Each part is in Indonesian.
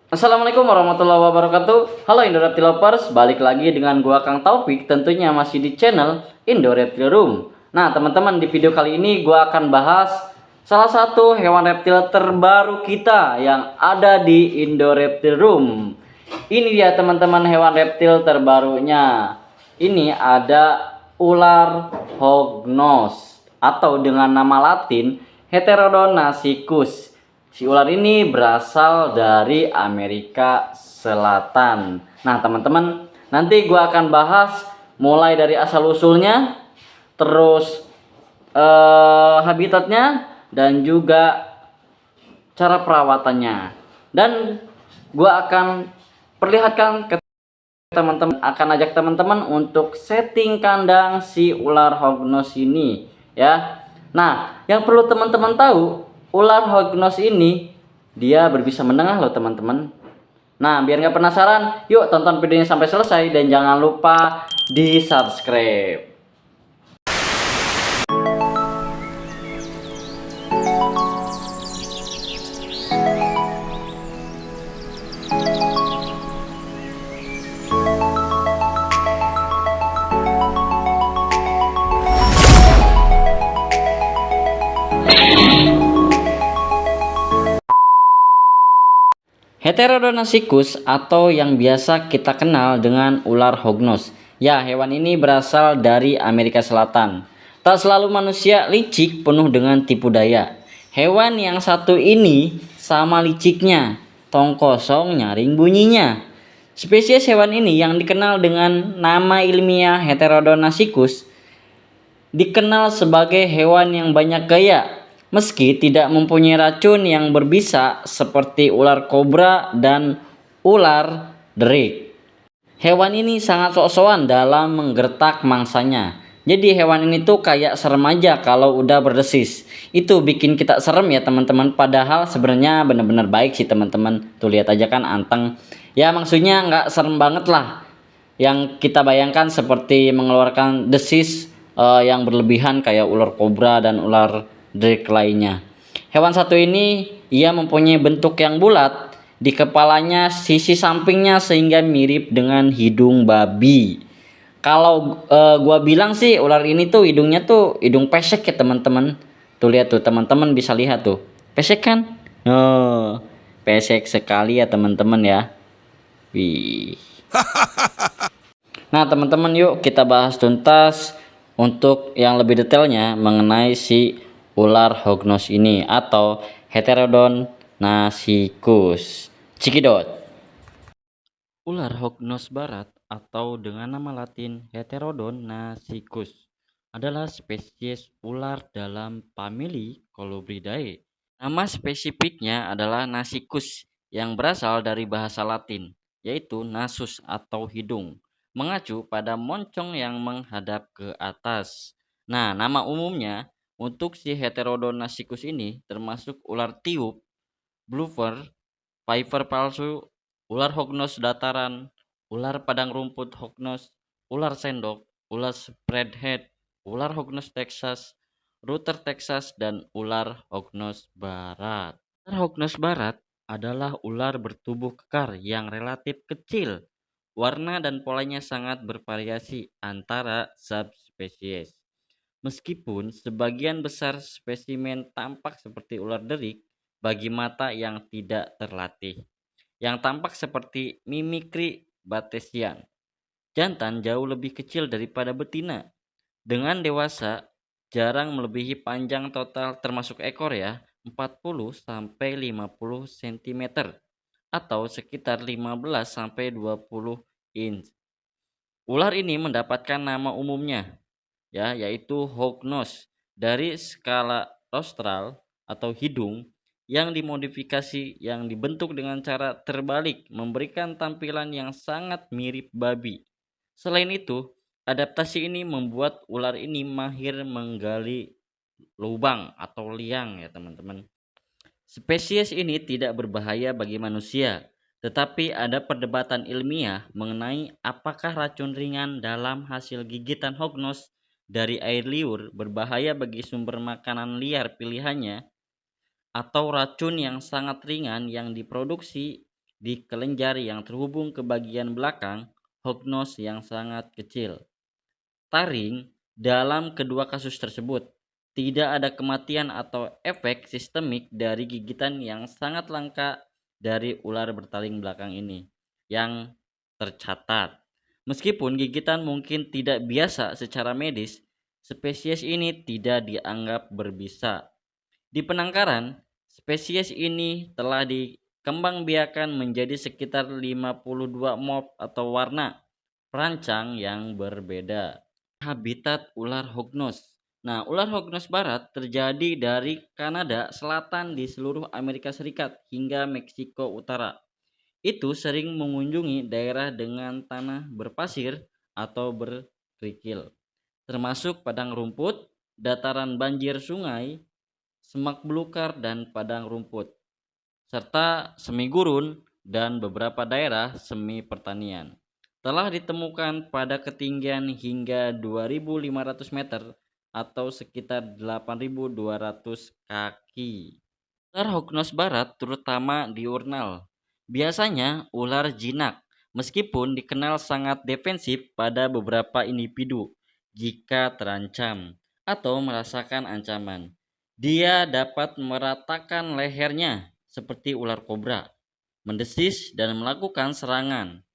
Assalamualaikum warahmatullahi wabarakatuh. Halo Indo Reptile Lovers, balik lagi dengan gua Kang Taufik, tentunya masih di channel Indo Reptile Room. Nah, teman-teman, di video kali ini gua akan bahas salah satu hewan reptil terbaru kita yang ada di Indo Reptile Room. Ini dia teman-teman hewan reptil terbarunya. Ini ada ular hognose atau dengan nama latin Heterodon nasicus. Si ular ini berasal dari Amerika Selatan. Nah, teman-teman, nanti gua akan bahas mulai dari asal usulnya, terus habitatnya, dan juga cara perawatannya. Dan gua akan perlihatkan ke teman-teman, akan ajak teman-teman untuk setting kandang si ular hognose ini ya. Nah, yang perlu teman-teman tahu, ular hognose ini dia berbisa menengah loh teman-teman. Nah, biar nggak penasaran, yuk tonton videonya sampai selesai dan jangan lupa di subscribe. Heterodon nasicus atau yang biasa kita kenal dengan ular hognose. Ya, hewan ini berasal dari Amerika Selatan. Tak selalu manusia licik penuh dengan tipu daya. Hewan yang satu ini sama liciknya, tong kosong nyaring bunyinya. Spesies hewan ini yang dikenal dengan nama ilmiah Heterodon nasicus dikenal sebagai hewan yang banyak gaya. Meski tidak mempunyai racun yang berbisa seperti ular kobra dan ular derik, hewan ini sangat sok-sokan dalam menggertak mangsanya. Jadi hewan ini tuh kayak serem aja kalau udah berdesis. Itu bikin kita serem ya teman-teman. Padahal sebenarnya bener-bener baik sih teman-teman. Tuh lihat aja kan anteng. Ya maksudnya nggak serem banget lah. Yang kita bayangkan seperti mengeluarkan desis yang berlebihan kayak ular kobra dan ular drake lainnya. Hewan satu ini ia mempunyai bentuk yang bulat di kepalanya, sisi sampingnya sehingga mirip dengan hidung babi. Kalau gua bilang sih ular ini tuh hidungnya tuh hidung pesek ya teman-teman. Tuh lihat tuh teman-teman bisa lihat tuh. Pesek kan? Oh, pesek sekali ya teman-teman ya. Wih. Nah, teman-teman, yuk kita bahas tuntas untuk yang lebih detailnya mengenai si ular hognose ini atau Heterodon nasicus. Cikidot. Ular hognose barat atau dengan nama latin Heterodon nasicus adalah spesies ular dalam famili Colubridae. Nama spesifiknya adalah nasicus yang berasal dari bahasa Latin, yaitu nasus atau hidung, mengacu pada moncong yang menghadap ke atas. Nah, nama umumnya untuk si Heterodon nasicus ini termasuk ular tiup, blooper, viper palsu, ular hognose dataran, ular padang rumput hognose, ular sendok, ular spreadhead, ular hognose Texas, router Texas, dan ular hognose barat. Ular hognose barat adalah ular bertubuh kekar yang relatif kecil. Warna dan polanya sangat bervariasi antara subspesies. Meskipun sebagian besar spesimen tampak seperti ular derik bagi mata yang tidak terlatih, yang tampak seperti mimikri batesian. Jantan jauh lebih kecil daripada betina. Dengan dewasa jarang melebihi panjang total termasuk ekor ya, 40 sampai 50 cm atau sekitar 15 sampai 20 inch. Ular ini mendapatkan nama umumnya ya, yaitu hognose dari skala rostral atau hidung yang dimodifikasi yang dibentuk dengan cara terbalik memberikan tampilan yang sangat mirip babi. Selain itu, adaptasi ini membuat ular ini mahir menggali lubang atau liang ya teman-teman. Spesies ini tidak berbahaya bagi manusia, tetapi ada perdebatan ilmiah mengenai apakah racun ringan dalam hasil gigitan hognose dari air liur berbahaya bagi sumber makanan liar pilihannya, atau racun yang sangat ringan yang diproduksi di kelenjar yang terhubung ke bagian belakang hognose yang sangat kecil. Taring dalam kedua kasus tersebut tidak ada kematian atau efek sistemik dari gigitan yang sangat langka dari ular bertaring belakang ini yang tercatat. Meskipun gigitan mungkin tidak biasa secara medis, spesies ini tidak dianggap berbisa. Di penangkaran, spesies ini telah dikembangbiakan menjadi sekitar 52 morf atau warna perancang yang berbeda. Habitat ular hognose. Nah, ular hognose barat terjadi dari Kanada Selatan di seluruh Amerika Serikat hingga Meksiko Utara. Itu sering mengunjungi daerah dengan tanah berpasir atau berkerikil, termasuk padang rumput, dataran banjir sungai, semak belukar dan padang rumput, serta semi gurun dan beberapa daerah semi pertanian. Telah ditemukan pada ketinggian hingga 2.500 meter atau sekitar 8.200 kaki. Ular hognose barat terutama diurnal. Biasanya ular jinak, meskipun dikenal sangat defensif pada beberapa individu jika terancam atau merasakan ancaman. Dia dapat meratakan lehernya seperti ular kobra, mendesis dan melakukan serangan,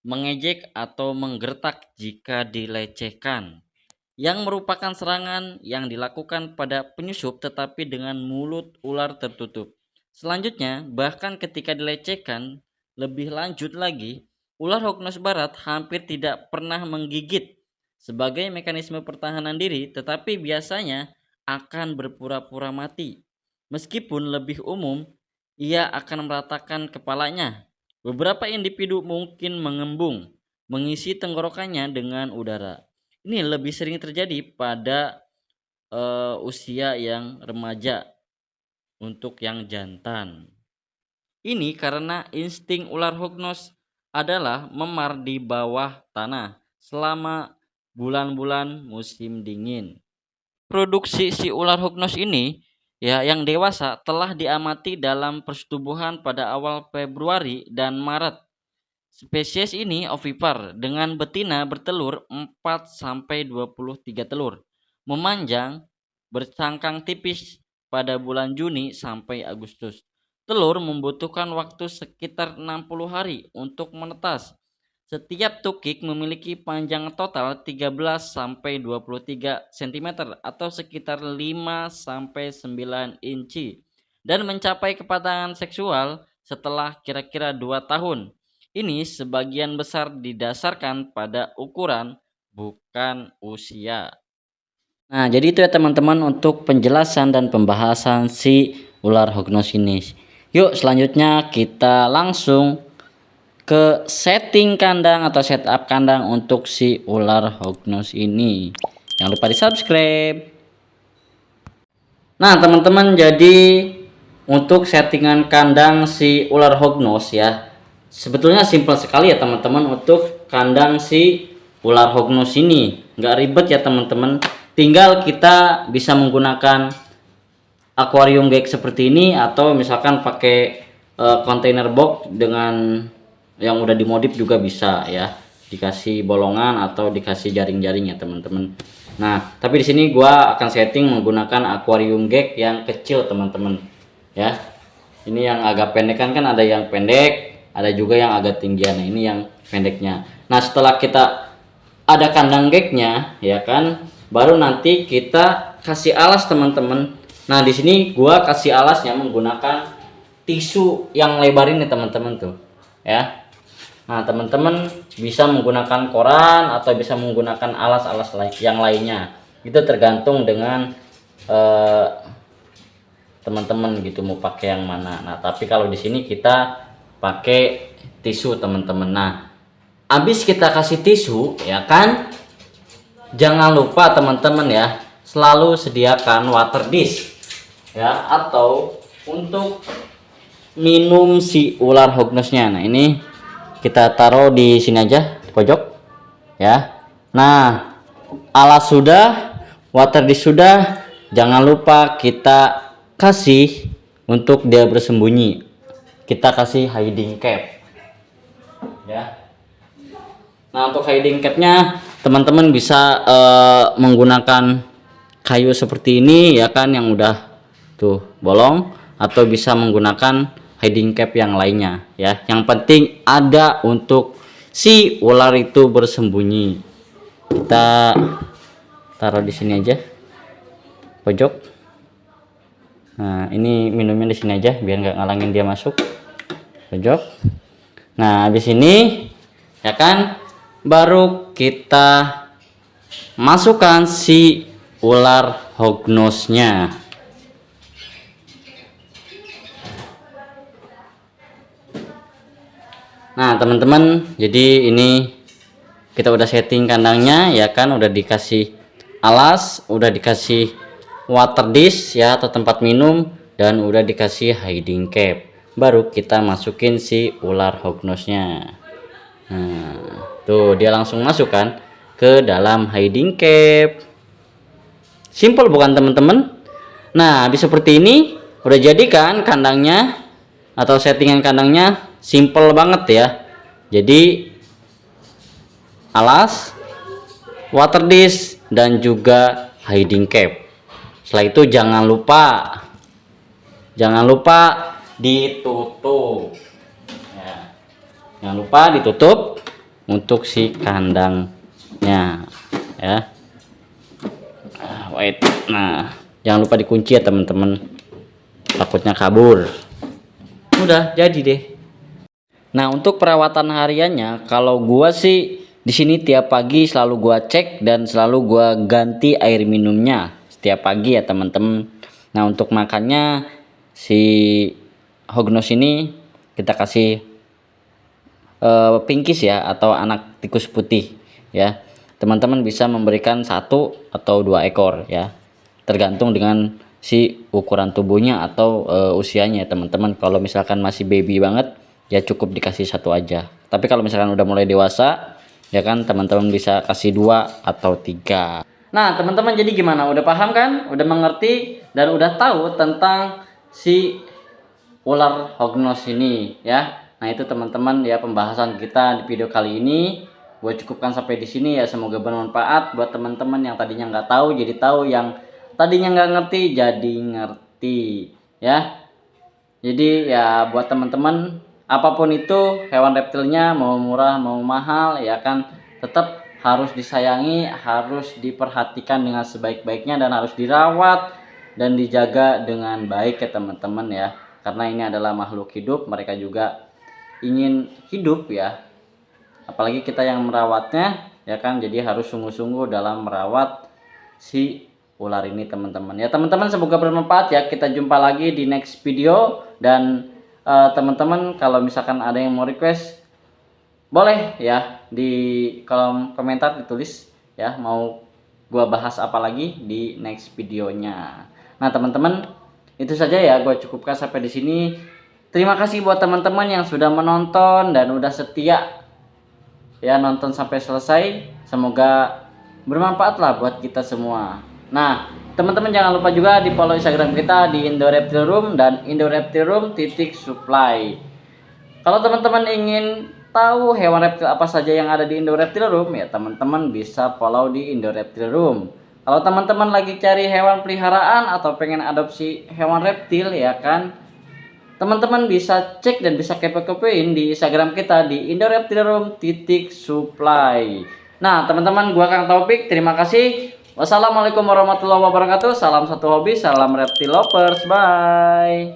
mengejek atau menggertak jika dilecehkan, yang merupakan serangan yang dilakukan pada penyusup tetapi dengan mulut ular tertutup. Selanjutnya, bahkan ketika dilecehkan lebih lanjut lagi, ular hognose barat hampir tidak pernah menggigit sebagai mekanisme pertahanan diri, tetapi biasanya akan berpura-pura mati. Meskipun lebih umum, ia akan meratakan kepalanya. Beberapa individu mungkin mengembung, mengisi tenggorokannya dengan udara. Ini lebih sering terjadi pada usia yang remaja untuk yang jantan. Ini karena insting ular hognose adalah memar di bawah tanah selama bulan-bulan musim dingin. Produksi si ular hognose ini ya yang dewasa telah diamati dalam persetubuhan pada awal Februari dan Maret. Spesies ini ovipar dengan betina bertelur 4-23 telur, memanjang bercangkang tipis pada bulan Juni sampai Agustus. Telur membutuhkan waktu sekitar 60 hari untuk menetas. Setiap tukik memiliki panjang total 13-23 cm atau sekitar 5-9 inci dan mencapai kepadangan seksual setelah kira-kira 2 tahun. Ini sebagian besar didasarkan pada ukuran bukan usia. Nah, jadi itu ya teman-teman untuk penjelasan dan pembahasan si ular hognose ini. Yuk selanjutnya kita langsung ke setting kandang atau setup kandang untuk si ular hognose ini. Jangan lupa di subscribe. Nah teman-teman, jadi untuk settingan kandang si ular hognose ya, sebetulnya simpel sekali ya teman-teman untuk kandang si ular hognose ini. Nggak ribet ya teman-teman, tinggal kita bisa menggunakan akuarium gag seperti ini atau misalkan pakai container box dengan yang udah dimodif juga bisa ya, dikasih bolongan atau dikasih jaring-jaring ya teman-teman. Nah tapi di sini gua akan setting menggunakan akuarium gag yang kecil teman-teman ya. Ini yang agak pendek kan ada yang pendek, ada juga yang agak tinggian. Nah ini yang pendeknya. Nah setelah kita ada kandang gagnya ya kan, baru nanti kita kasih alas teman-teman. Nah di sini gua kasih alasnya menggunakan tisu yang lebar ini teman-teman tuh ya. Nah teman-teman bisa menggunakan koran atau bisa menggunakan alas-alas yang lainnya, itu tergantung dengan teman-teman gitu mau pakai yang mana. Nah tapi kalau di sini kita pakai tisu teman-teman. Nah habis kita kasih tisu ya kan, jangan lupa teman-teman ya selalu sediakan water dish ya, atau untuk minum si ular hognose-nya. Nah ini kita taruh di sini aja di pojok ya. Nah alas sudah, water dish sudah, jangan lupa kita kasih untuk dia bersembunyi kita kasih hiding cap ya. Nah, untuk hiding capnya teman-teman bisa menggunakan kayu seperti ini ya kan, yang udah tuh bolong, atau bisa menggunakan hiding cap yang lainnya ya. Yang penting ada untuk si ular itu bersembunyi. Kita taruh di sini aja, pojok. Nah, ini minumnya di sini aja biar nggak ngalangin dia masuk, pojok. Nah, habis ini ya kan, baru kita masukkan si ular hognose-nya. Nah, teman-teman, jadi ini kita udah setting kandangnya ya kan, udah dikasih alas, udah dikasih water dish ya atau tempat minum, dan udah dikasih hiding cap. Baru kita masukin si ular hognose-nya. Nah, tuh dia langsung masuk kan ke dalam hiding cap. Simple bukan teman-teman? Nah, habis seperti ini udah jadi kan kandangnya atau settingan kandangnya, simple banget ya. Jadi alas, water dish, dan juga hiding cap. Setelah itu jangan lupa ditutup ya. Jangan lupa ditutup untuk si kandangnya ya. Wait, nah jangan lupa dikunci ya teman-teman, takutnya kabur. Udah jadi deh. Nah, untuk perawatan hariannya, kalau gua sih di sini tiap pagi selalu gua cek dan selalu gua ganti air minumnya setiap pagi ya teman-teman. Nah, untuk makannya si hognose ini kita kasih pinkies ya atau anak tikus putih ya. Teman-teman bisa memberikan 1 atau 2 ekor ya, tergantung dengan si ukuran tubuhnya atau usianya teman-teman. Kalau misalkan masih baby banget ya cukup dikasih 1 aja, tapi kalau misalkan udah mulai dewasa ya kan, teman-teman bisa kasih 2 atau 3. Nah, teman-teman, jadi gimana, udah paham kan, udah mengerti dan udah tahu tentang si ular hognose ini ya. Nah, itu teman-teman ya pembahasan kita di video kali ini. Gue cukupkan sampai di sini ya, semoga bermanfaat buat teman-teman yang tadinya nggak tahu jadi tahu, yang tadinya nggak ngerti jadi ngerti ya. Jadi ya buat teman-teman, apapun itu hewan reptilnya, mau murah mau mahal ya kan, tetap harus disayangi, harus diperhatikan dengan sebaik-baiknya, dan harus dirawat dan dijaga dengan baik ya teman-teman ya. Karena ini adalah makhluk hidup, mereka juga ingin hidup ya, apalagi kita yang merawatnya ya kan. Jadi harus sungguh-sungguh dalam merawat si ular ini teman-teman ya. Teman-teman, semoga bermanfaat ya. Kita jumpa lagi di next video, dan teman-teman kalau misalkan ada yang mau request boleh ya di kolom komentar ditulis ya, mau gua bahas apa lagi di next videonya. Nah, teman-teman, itu saja ya, gua cukupkan sampai di sini. Terima kasih buat teman-teman yang sudah menonton dan udah setia ya nonton sampai selesai. Semoga bermanfaat lah buat kita semua. Nah, teman-teman jangan lupa juga di follow Instagram kita di Indo Reptile Room dan Indo Reptile Room _supply. Kalau teman-teman ingin tahu hewan reptil apa saja yang ada di Indo Reptile Room ya, teman-teman bisa follow di Indo Reptile Room. Kalau teman-teman lagi cari hewan peliharaan atau pengen adopsi hewan reptil ya kan, teman-teman bisa cek dan bisa kepo-kepoin di Instagram kita di Indo Reptile Room _supply. Nah, teman-teman, gua Kang Taufik, terima kasih. Wassalamualaikum warahmatullahi wabarakatuh. Salam satu hobi, salam reptile lovers. Bye.